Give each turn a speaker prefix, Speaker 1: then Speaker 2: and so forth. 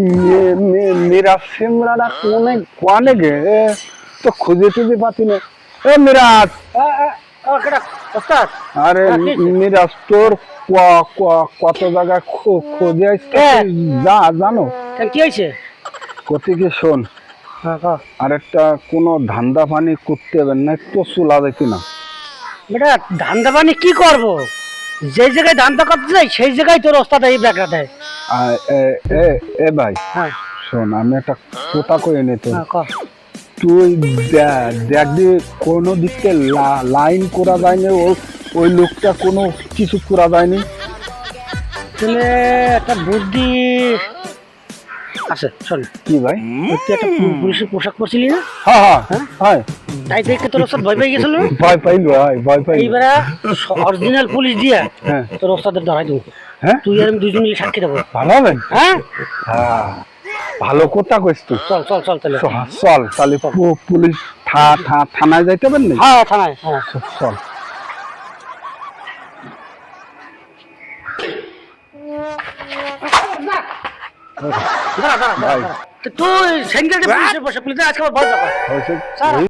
Speaker 1: मेरा सिमराना कोने गे तो खुजे टुजे पाती ने ए मिराज अरे मिराज তোর কত জায়গা খোঁজে আসতে জানো
Speaker 2: কি হয়েছে
Speaker 1: কোথি কি শোন আর একটা কোনো ধান্দা পানি করতে হবে না একটু চুলা দেখি না
Speaker 2: বেটা ধান্দা পানি কি করব যে জায়গায় ধান্দা করতে যাই সেই জায়গায় তোর ওস্তাদ এই ব্যাগটা দেয়
Speaker 1: এ ভাই
Speaker 2: হ্যাঁ
Speaker 1: শোন আমি একটা কথা কই নে তো
Speaker 2: কর
Speaker 1: তুই দেখবি কোনো দিকে লাইন করা যায়নি ওই লোকটা কোনো কিছু করা যায়নি
Speaker 2: তাহলে একটা বুদ্ধি আছে শোন
Speaker 1: কি ভাই
Speaker 2: তুই একটা পুলিশের পোশাক পরছিলি না
Speaker 1: হ্যাঁ হ্যাঁ
Speaker 2: তাই দেখে তোর ওস্তাদ ভয় পেয়ে গেছিল
Speaker 1: ভয় পাইল ভয় পাইল
Speaker 2: এইবারে অরিজিনাল পুলিশ দিয়া
Speaker 1: হ্যাঁ
Speaker 2: তোর ওস্তাদের ধরাই দেবো
Speaker 1: হ্যাঁ
Speaker 2: তুই আর আমি দুজন মিলে সাক্ষী দেবো
Speaker 1: ভালো হবে
Speaker 2: হ্যাঁ
Speaker 1: হ্যাঁ ভালো কথা কইস তুই
Speaker 2: চল চল চল তাহলে
Speaker 1: চল তাহলে পুলিশ থানায় যাইতে পারেন না
Speaker 2: হ্যাঁ থানায় হ্যাঁ
Speaker 1: চল
Speaker 2: দাঁড়া দাঁড়া তুই সেন্টারে পুলিশের পোশাক আজকে আমার ভয় পাবা
Speaker 1: হয়েছে